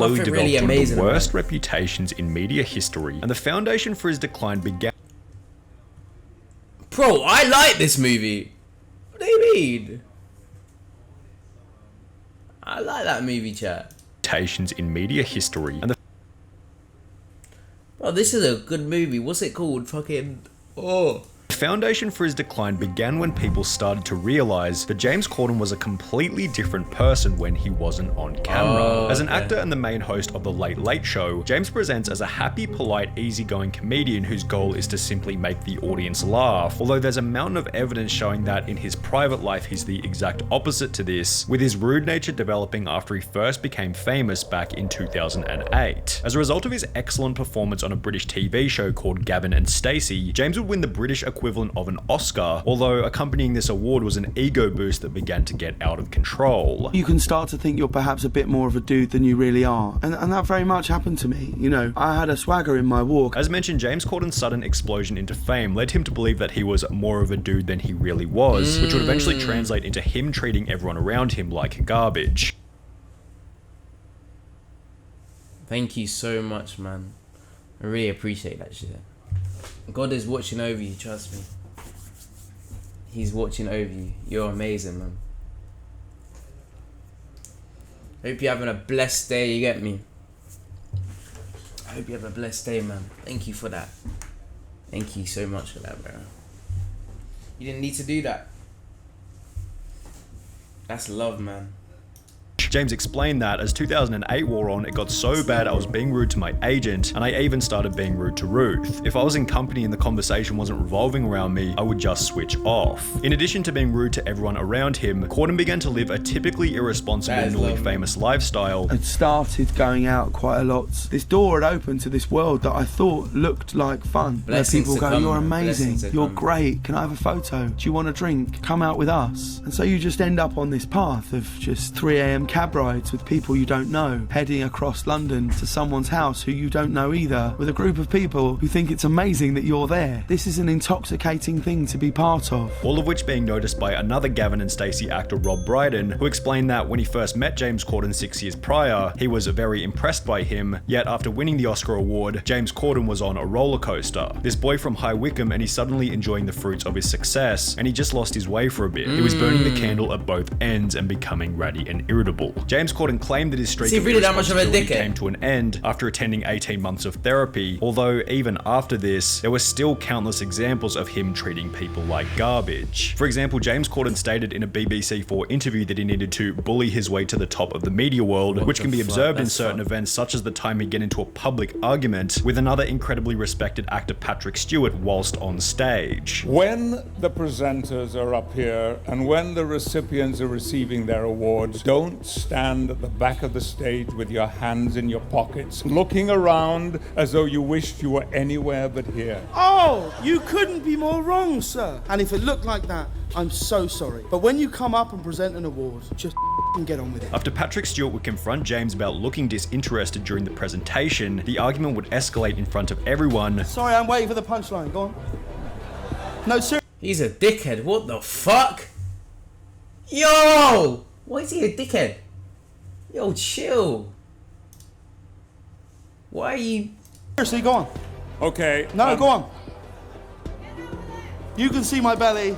slowly developed really one of the amazing about worst it. reputations in media history, and the foundation for his decline began Bro, I like this movie. What do you mean? I like that movie, chat. in media history, and the Bro, this is a good movie. What's it called? Fucking... Oh. The foundation for his decline began when people started to realize that James Corden was a completely different person when he wasn't on camera. As an actor and the main host of The Late Late Show, James presents as a happy, polite, easygoing comedian whose goal is to simply make the audience laugh, although there's a mountain of evidence showing that in his private life he's the exact opposite to this, with his rude nature developing after he first became famous back in 2008. As a result of his excellent performance on a British TV show called Gavin and Stacey, James would win the British equivalent of an Oscar, although accompanying this award was an ego boost that began to get out of control. You can start to think you're perhaps a bit more of a dude than you really are. And that very much happened to me. You know, I had a swagger in my walk. As mentioned, James Corden's sudden explosion into fame led him to believe that he was more of a dude than he really was, which would eventually translate into him treating everyone around him like garbage. Thank you so much, man. I really appreciate that shit. God is watching over you, trust me. He's watching over you. You're amazing, man. Hope you're having a blessed day, you get me? I hope you have a blessed day, man. Thank you for that. Thank you so much for that, bro. You didn't need to do that. That's love, man. James explained that as 2008 wore on, it got so bad I was being rude to my agent, and I even started being rude to Ruth. If I was in company and the conversation wasn't revolving around me, I would just switch off. In addition to being rude to everyone around him, Corden began to live a typically irresponsible, newly famous lifestyle. I'd started going out quite a lot. This door had opened to this world that I thought looked like fun. Where people go, you're amazing, you're great, can I have a photo? Do you want a drink? Come out with us. And so you just end up on this path of just 3 a.m. cab rides with people you don't know, heading across London to someone's house who you don't know either, with a group of people who think it's amazing that you're there. This is an intoxicating thing to be part of. All of which being noticed by another Gavin and Stacey actor, Rob Brydon, who explained that when he first met James Corden 6 years prior, he was very impressed by him, yet after winning the Oscar award, James Corden was on a roller coaster. This boy from High Wycombe, and he's suddenly enjoying the fruits of his success, and he just lost his way for a bit. He was burning the candle at both ends and becoming ratty and irritable. James Corden claimed that his streak of irresponsibility came to an end after attending 18 months of therapy, although even after this, there were still countless examples of him treating people like garbage. For example, James Corden stated in a BBC4 interview that he needed to bully his way to the top of the media world, which can be observed in certain events such as the time he'd get into a public argument with another incredibly respected actor, Patrick Stewart, whilst on stage. When the presenters are up here and when the recipients are receiving their awards, don't stand at the back of the stage with your hands in your pockets, looking around as though you wished you were anywhere but here. Oh, you couldn't be more wrong, sir. And if it looked like that, I'm so sorry. But when you come up and present an award, just get on with it. After Patrick Stewart would confront James about looking disinterested during the presentation, the argument would escalate in front of everyone. Sorry, I'm waiting for the punchline. Go on. No, sir. He's a dickhead. What the fuck? Yo! Why is he a dickhead? Yo, chill. Why are you... Seriously, go on. Okay. No, go on. You can see my belly,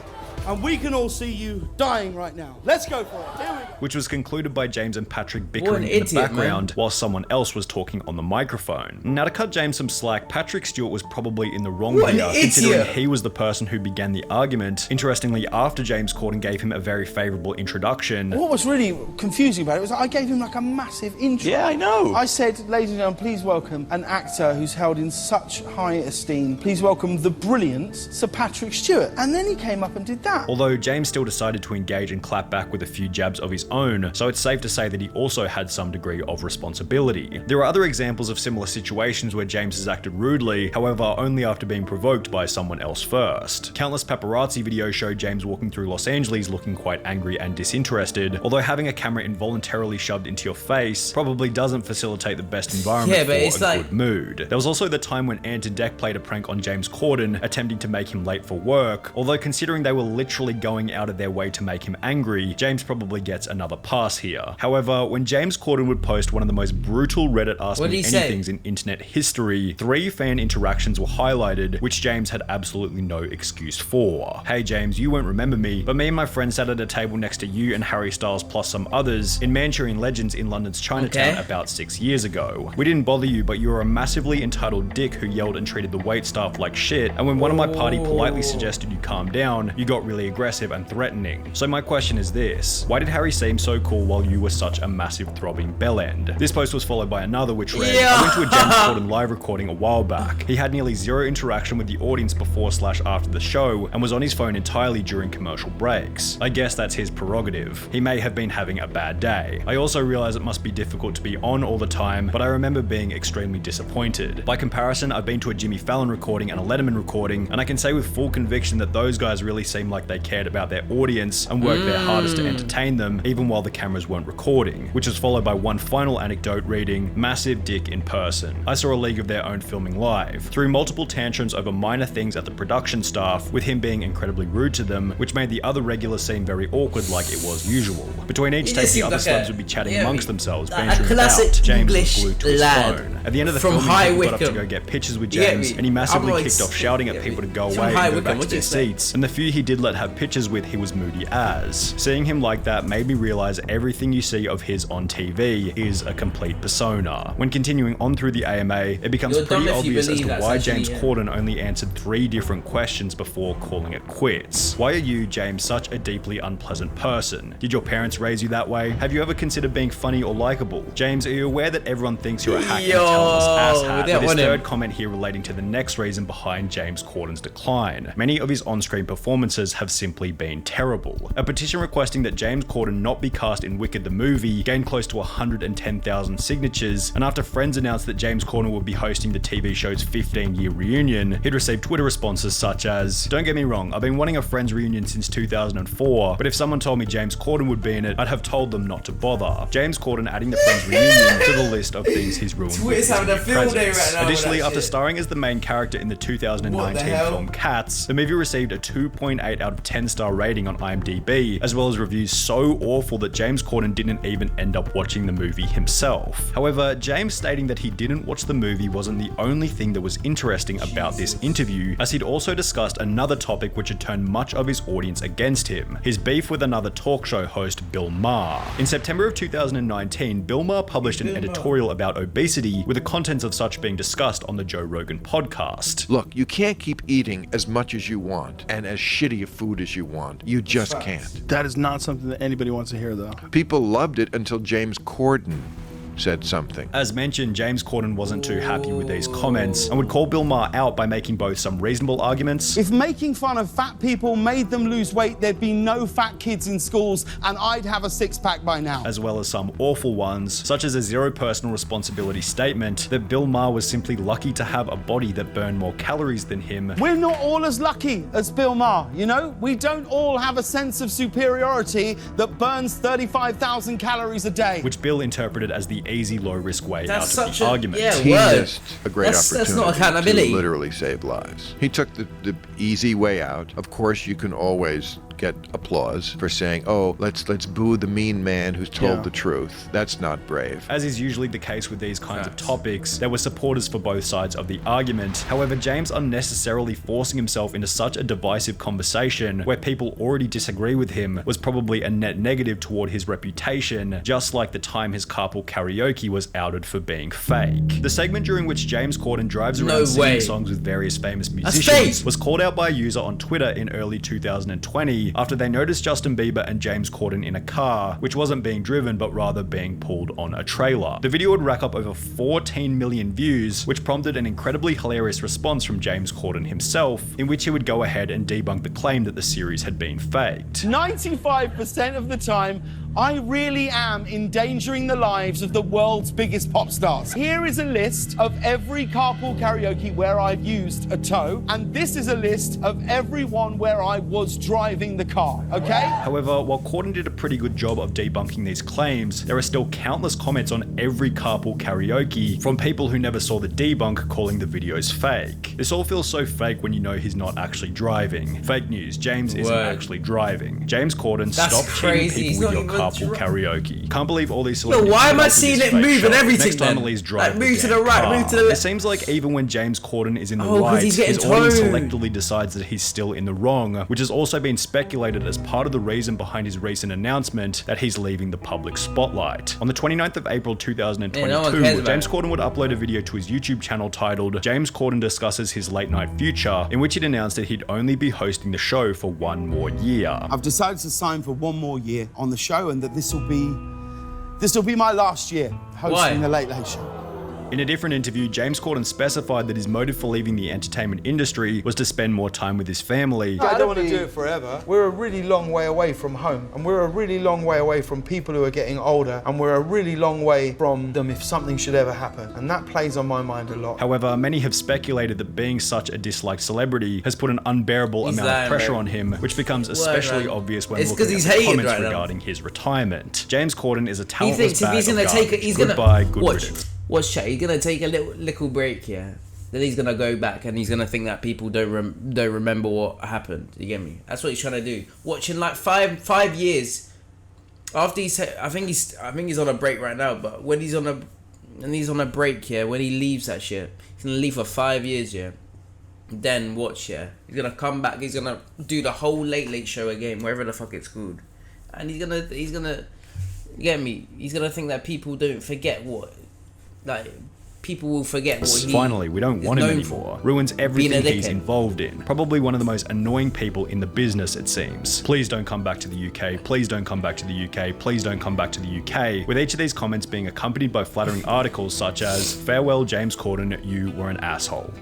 and we can all see you dying right now. Let's go for it. Here we go. Which was concluded by James and Patrick bickering in the background while someone else was talking on the microphone. Now, to cut James some slack, Patrick Stewart was probably in the wrong here, considering he was the person who began the argument. Interestingly, after James Corden gave him a very favourable introduction. What was really confusing about it was I gave him like a massive intro. Yeah, I know. I said, ladies and gentlemen, please welcome an actor who's held in such high esteem. Please welcome the brilliant Sir Patrick Stewart. And then he came up and did that. Although James still decided to engage and clap back with a few jabs of his own, so it's safe to say that he also had some degree of responsibility. There are other examples of similar situations where James has acted rudely, however only after being provoked by someone else first. Countless paparazzi videos show James walking through Los Angeles looking quite angry and disinterested, although having a camera involuntarily shoved into your face probably doesn't facilitate the best environment for a good mood. There was also the time when Ant and Dec played a prank on James Corden, attempting to make him late for work, although considering they were literally going out of their way to make him angry, James probably gets another pass here. However, when James Corden would post one of the most brutal Reddit Ask Me Anythings in internet history, 3 fan interactions were highlighted, which James had absolutely no excuse for. Hey James, you won't remember me, but me and my friend sat at a table next to you and Harry Styles plus some others in Manchurian Legends in London's Chinatown about 6 years ago. We didn't bother you, but you were a massively entitled dick who yelled and treated the wait staff like shit, and when one of my party politely suggested you calm down, you got really aggressive and threatening. So my question is this: why did Harry seem so cool while you were such a massive throbbing bellend? This post was followed by another which read, I went to a James Corden live recording a while back. He had nearly zero interaction with the audience before/after the show and was on his phone entirely during commercial breaks. I guess that's his prerogative. He may have been having a bad day. I also realize it must be difficult to be on all the time, but I remember being extremely disappointed. By comparison, I've been to a Jimmy Fallon recording and a Letterman recording, and I can say with full conviction that those guys really seemed like they cared about their audience and worked their hardest to entertain them, even while the cameras weren't recording, which was followed by one final anecdote reading, massive dick in person. I saw A League of Their Own filming live. Through multiple tantrums over minor things at the production staff, with him being incredibly rude to them, which made the other regulars seem very awkward like it was usual. Between each take, the other slugs would be chatting amongst themselves, bantering about. James was glued to his phone. At the end of the film, he got up to go get pictures with James, and he massively kicked off shouting at people to go away and go back to their seats, and the few he did let have pictures with, he was moody as. Seeing him like that made me realize everything you see of his on TV is a complete persona. When continuing on through the AMA, it becomes pretty obvious as to why James Corden only answered 3 different questions before calling it quits. Why are you, James, such a deeply unpleasant person? Did your parents raise you that way? Have you ever considered being funny or likable? James, are you aware that everyone thinks you're a hack and a talentless asshat? With his third comment here relating to the next reason behind James Corden's decline. Many of his on-screen performances have simply been terrible. A petition requesting that James Corden not be cast in Wicked the movie gained close to 110,000 signatures, and after friends announced that James Corden would be hosting the TV show's 15-year reunion, he'd received Twitter responses such as, "Don't get me wrong, I've been wanting a Friends reunion since 2004, but if someone told me James Corden would be in it, I'd have told them not to bother." James Corden adding the Friends reunion to the list of things he's ruined with his presence. Additionally, after starring as the main character in the 2019 film Cats, the movie received a 2.8 out of 10 star rating on IMDb, as well as reviews so awful that James Corden didn't even end up watching the movie himself. However, James stating that he didn't watch the movie wasn't the only thing that was interesting about this interview, as he'd also discussed another topic which had turned much of his audience against him, his beef with another talk show host, Bill Maher. In September of 2019, Bill Maher published an editorial about obesity, with the contents of such being discussed on the Joe Rogan podcast. Look, you can't keep eating as much as you want and as shitty a food as you want. You just can't. That is not something that anybody wants to hear, though. People loved it until James Corden said something. As mentioned, James Corden wasn't too happy with these comments and would call Bill Maher out by making both some reasonable arguments. If making fun of fat people made them lose weight, there'd be no fat kids in schools and I'd have a six-pack by now. As well as some awful ones, such as a zero personal responsibility statement that Bill Maher was simply lucky to have a body that burned more calories than him. We're not all as lucky as Bill Maher, you know? We don't all have a sense of superiority that burns 35,000 calories a day. Which Bill interpreted as the easy, low-risk way out of the argument. He missed a great opportunity that's not accountability. to literally save lives. He took the easy way out. Of course, you can always get applause for saying, "Oh, let's boo the mean man who's told the truth." That's not brave. As is usually the case with these kinds of topics, there were supporters for both sides of the argument. However, James unnecessarily forcing himself into such a divisive conversation where people already disagree with him was probably a net negative toward his reputation, just like the time his carpool karaoke was outed for being fake. The segment during which James Corden drives around singing songs with various famous musicians was called out by a user on Twitter in early 2020 after they noticed Justin Bieber and James Corden in a car, which wasn't being driven but rather being pulled on a trailer. The video would rack up over 14 million views, which prompted an incredibly hilarious response from James Corden himself, in which he would go ahead and debunk the claim that the series had been faked. 95% of the time, I really am endangering the lives of the world's biggest pop stars. Here is a list of every carpool karaoke where I've used a tow, and this is a list of every one where I was driving the car, okay? However, while Corden did a pretty good job of debunking these claims, there are still countless comments on every carpool karaoke from people who never saw the debunk calling the videos fake. This all feels so fake when you know he's not actually driving. Fake news, James isn't actually driving. James Corden, stop cheating people with your carpool karaoke. Can't believe all these celebrities. No, why am I seeing it move and everything? Next time Lee's driving, like, move to the right, move to the left. It seems like even when James Corden is in the right, his audience selectively decides that he's still in the wrong, which has also been speculated as part of the reason behind his recent announcement that he's leaving the public spotlight. On the 29th of April 2022, James Corden would upload a video to his YouTube channel titled James Corden Discusses His Late Night Future, in which he'd announced that he'd only be hosting the show for one more year. I've decided to sign for one more year on the show, and that this will be my last year hosting the Late Late Show. In a different interview, James Corden specified that his motive for leaving the entertainment industry was to spend more time with his family. I don't want to do it forever. We're a really long way away from home, and we're a really long way away from people who are getting older, and we're a really long way from them if something should ever happen, and that plays on my mind a lot. However, many have speculated that being such a disliked celebrity has put an unbearable amount of pressure on him, which becomes especially obvious when looking at the comments regarding his retirement. James Corden is a talentless bag of garbage. Goodbye, good riddance. Watch chat. He's gonna take a little break, yeah. Then he's gonna go back and he's gonna think that people don't remember what happened. You get me? That's what he's trying to do. Watching like five years after I think he's on a break right now. But when he's on a break, yeah, when he leaves that shit, he's gonna leave for 5 years, yeah. Then watch, yeah. He's gonna come back. He's gonna do the whole Late Show again, wherever the fuck it's called, and he's gonna you get me? He's gonna think that people don't forget what. Like, people will forget what he Finally, we don't want him anymore. Ruins everything he's involved in. Probably one of the most annoying people in the business, it seems. Please don't come back to the UK. Please don't come back to the UK. Please don't come back to the UK. With each of these comments being accompanied by flattering articles such as, "Farewell, James Corden, you were an asshole."